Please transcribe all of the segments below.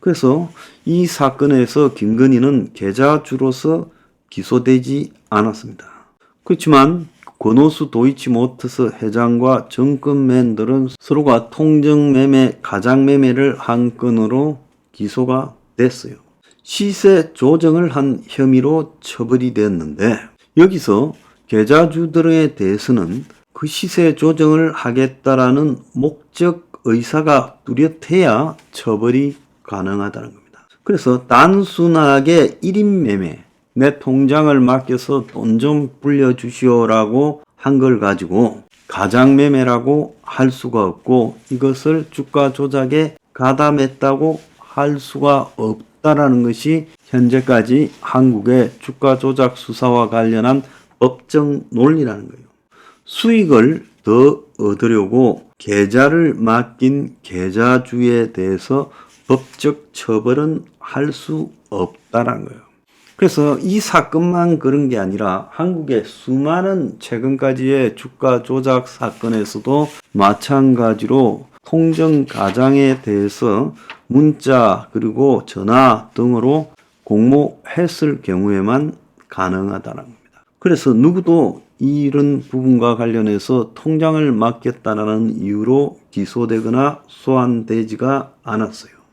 그래서 이 사건에서 김건희는 계좌주로서 기소되지 않았습니다. 그렇지만 권오수 도이치모터스 회장과 정권맨들은 서로가 통정매매, 가장매매를 한 건으로 기소가 됐어요. 시세 조정을 한 혐의로 처벌이 됐는데 여기서 계좌주들에 대해서는 그 시세 조정을 하겠다라는 목적 의사가 뚜렷해야 처벌이 가능하다는 겁니다. 그래서 단순하게 1인 매매, 내 통장을 맡겨서 돈 좀 불려주시오라고 한 걸 가지고 가장매매라고 할 수가 없고 이것을 주가 조작에 가담했다고 할 수가 없다라는 것이 현재까지 한국의 주가 조작 수사와 관련한 법정 논리라는 거예요. 수익을 더 얻으려고 계좌를 맡긴 계좌주에 대해서 법적 처벌은 할 수 없다라는 거예요. 그래서 이 사건만 그런 게 아니라 한국의 수많은 최근까지의 주가 조작 사건에서도 마찬가지로 통정 가장에 대해서 문자 그리고 전화 등으로 공모했을 경우에만 가능하다는 겁니다. 그래서 누구도 이런 부분과 관련해서 통장을 맡겼다는 이유로 기소되거나 소환되지가 않았어요.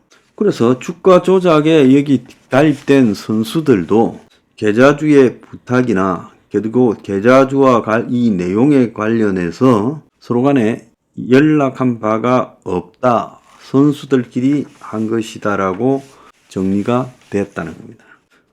그래서 주가 조작에 여기 가입된 선수들도 계좌주의 부탁이나 그리고 계좌주와 이 내용에 관련해서 서로 간에 연락한 바가 없다. 선수들끼리 한 것이다라고 정리가 됐다는 겁니다.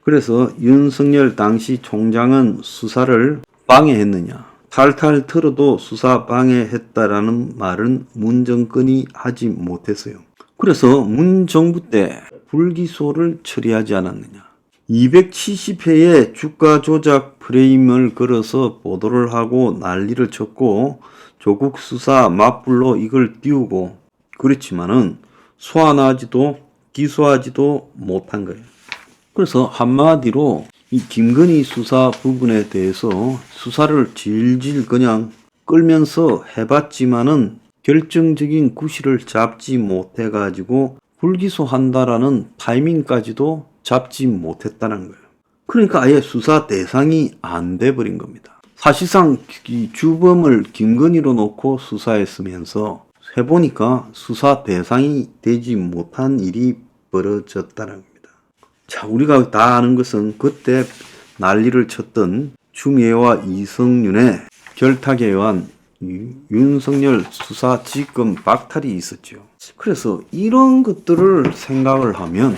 그래서 윤석열 당시 총장은 수사를 방해했느냐. 탈탈 털어도 수사 방해했다라는 말은 문 정권이 하지 못했어요. 그래서 문 정부 때 불기소를 처리하지 않았느냐. 270회의 주가 조작 프레임을 걸어서 보도를 하고 난리를 쳤고 조국 수사 맞불로 이걸 띄우고 그렇지만은 소환하지도 기소하지도 못한 거예요. 그래서 한마디로 이 김건희 수사 부분에 대해서 수사를 질질 그냥 끌면서 해봤지만은 결정적인 구실을 잡지 못해가지고 불기소한다라는 타이밍까지도 잡지 못했다는 거예요. 그러니까 아예 수사 대상이 안 돼버린 겁니다. 사실상 이 주범을 김건희로 놓고 수사했으면서 해보니까 수사 대상이 되지 못한 일이 벌어졌다는 겁니다. 자, 우리가 다 아는 것은 그때 난리를 쳤던 추미애와 이성윤의 결탁에 의한 윤석열 수사 지휘권 박탈이 있었죠. 그래서 이런 것들을 생각을 하면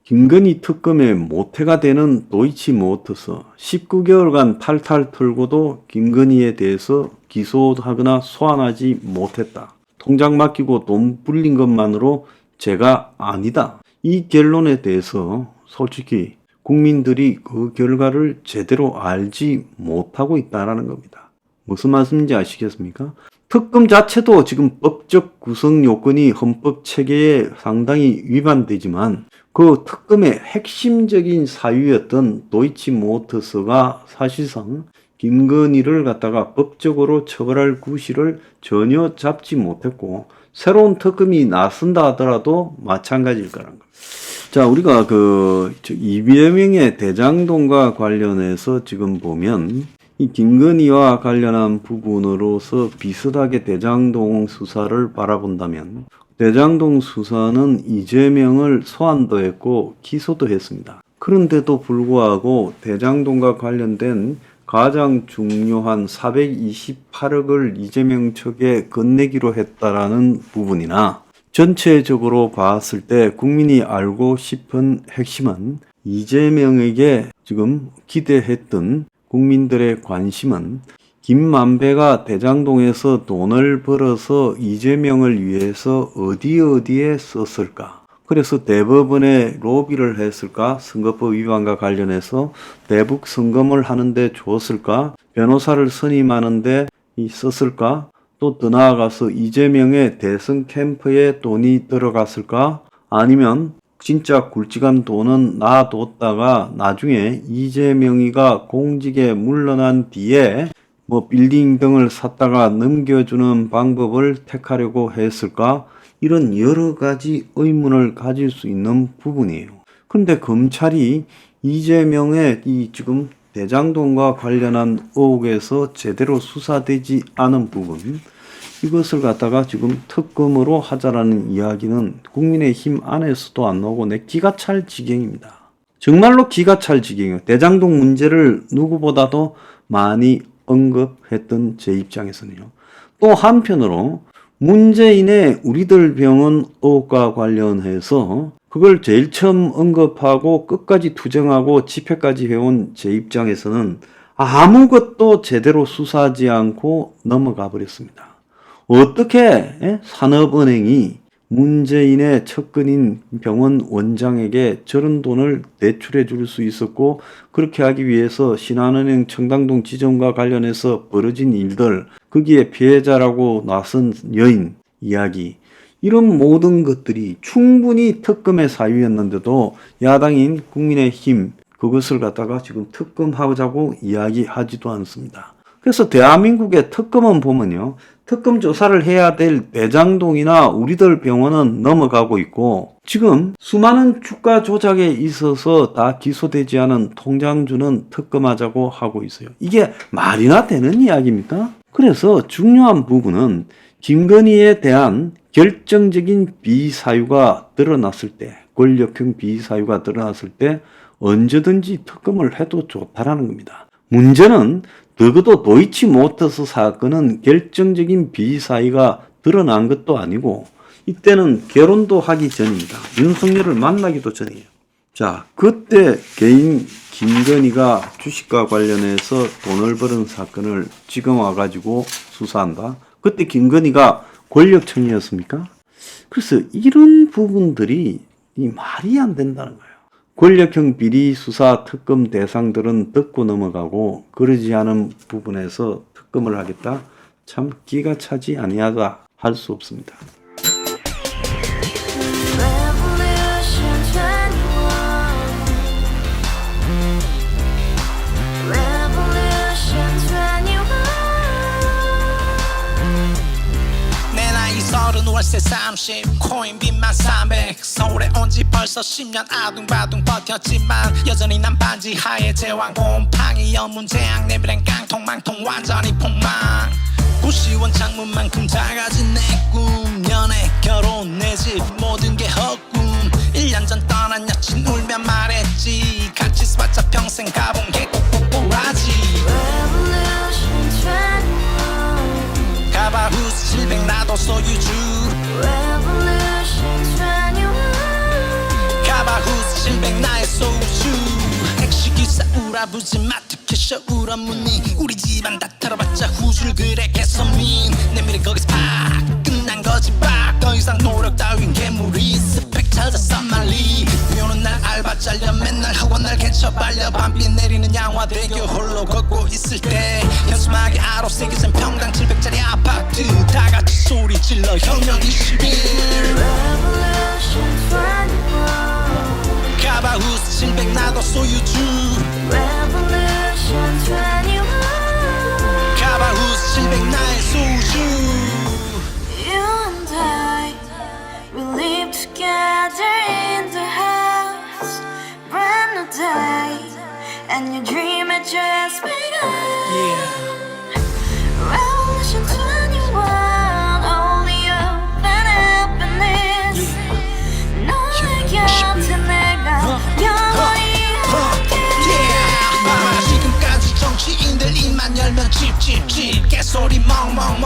김건희 특검의 모태가 되는 도이치모터스 19개월간 탈탈 털고도 김건희에 대해서 기소하거나 소환하지 못했다. 통장 맡기고 돈 불린 것만으로 죄가 아니다. 이 결론에 대해서 솔직히 국민들이 그 결과를 제대로 알지 못하고 있다는 겁니다. 무슨 말씀인지 아시겠습니까? 특검 자체도 지금 법적 구성 요건이 헌법 체계에 상당히 위반되지만 그 특검의 핵심적인 사유였던 도이치모터스가 사실상 김건희를 갖다가 법적으로 처벌할 구실을 전혀 잡지 못했고 새로운 특검이 나선다 하더라도 마찬가지일 거라는 겁니다. 자, 우리가 이재명의 대장동과 관련해서 지금 보면 이 김건희와 관련한 부분으로서 비슷하게 대장동 수사를 바라본다면 대장동 수사는 이재명을 소환도 했고 기소도 했습니다. 그런데도 불구하고 대장동과 관련된 가장 중요한 428억을 이재명 측에 건네기로 했다라는 부분이나 전체적으로 봤을 때 국민이 알고 싶은 핵심은 이재명에게 지금 기대했던 국민들의 관심은 김만배가 대장동에서 돈을 벌어서 이재명을 위해서 어디에 썼을까? 그래서 대법원에 로비를 했을까? 선거법 위반과 관련해서 대북 선검을 하는데 줬을까? 변호사를 선임하는데 썼을까? 또 더 나아가서 이재명의 대선 캠프에 돈이 들어갔을까? 아니면 진짜 굵직한 돈은 놔뒀다가 나중에 이재명이가 공직에 물러난 뒤에 빌딩 등을 샀다가 넘겨주는 방법을 택하려고 했을까? 이런 여러 가지 의문을 가질 수 있는 부분이에요. 그런데 검찰이 이재명의 이 지금 대장동과 관련한 의혹에서 제대로 수사되지 않은 부분, 이것을 갖다가 지금 특검으로 하자라는 이야기는 국민의힘 안에서도 안 나오고 내 기가 찰 지경입니다. 정말로 기가 찰 지경이에요. 대장동 문제를 누구보다도 많이 언급했던 제 입장에서는요. 또 한편으로 문재인의 우리들 병원 의혹과 관련해서 그걸 제일 처음 언급하고 끝까지 투쟁하고 집회까지 해온 제 입장에서는 아무것도 제대로 수사하지 않고 넘어가 버렸습니다. 어떻게 산업은행이 문재인의 측근인 병원 원장에게 저런 돈을 대출해 줄 수 있었고, 그렇게 하기 위해서 신한은행 청담동 지점과 관련해서 벌어진 일들, 거기에 피해자라고 나선 여인 이야기, 이런 모든 것들이 충분히 특검의 사유였는데도 야당인 국민의힘 그것을 갖다가 지금 특검하자고 이야기하지도 않습니다. 그래서 대한민국의 특검은 보면요, 특검 조사를 해야 될 대장동이나 우리들 병원은 넘어가고 있고, 지금 수많은 주가 조작에 있어서 다 기소되지 않은 통장주는 특검하자고 하고 있어요. 이게 말이나 되는 이야기입니까? 그래서 중요한 부분은 김건희에 대한 결정적인 비사유가 드러났을 때, 권력형 비사유가 드러났을 때 언제든지 특검을 해도 좋다라는 겁니다. 문제는 적어도 도이치모터스 사건은 결정적인 비사유가 드러난 것도 아니고, 이때는 결혼도 하기 전입니다. 윤석열을 만나기도 전이에요. 자, 그때 개인 김건희가 주식과 관련해서 돈을 버는 사건을 지금 와가지고 수사한다. 그때 김건희가 권력층이었습니까? 그래서 이런 부분들이 이 말이 안 된다는 거예요. 권력형 비리 수사 특검 대상들은 듣고 넘어가고, 그러지 않은 부분에서 특검을 하겠다? 참 기가 차지 아니하다 할 수 없습니다. 월세 30 코인빚만 300 서울에 온지 벌써 10년 아둥바둥 버텼지만 여전히 난 반지 하에 제왕 곰팡이 연문제약 내비랭 깡통 망통 완전히 폭망 고시원 창문만큼 작아진 내 꿈 연애 결혼 내 집 모든 게 헛꿈 1년 전 떠난 여친 울며 말했지 같이 스파자 평생 가본 게 꼭꼭꼭하지 가바후스 700 나도 소유주 가바후스 700 나의 소주 택시기사 우라부지 마트 캐셔 울어무니 우리 집안 다 털어봤자 후줄 그래 개선민 내 미래 거기서 팍 끝난 거지 팍 더 이상 노력 따윈 괴물이 스펙 찾아서 말리 비오는 날 알바 잘려 맨날 학원 날 개쳐 발려 밤비 내리는 양화대교 홀로 걷고 있을 때 현수막에 아로 새겨진 평당 700짜리 아파트 다같이 소리 질러 혁명 21 가바후스 700 나도 소유주 가바후스 700 나의 소주 Together in the house, brand new day, and your dream had just begun. Revolution 21, only open happiness. 너의 곁에 내가 영원히 함께. 지금까지 정치인들 입만 열면 찝찝찝 개소리 멍멍멍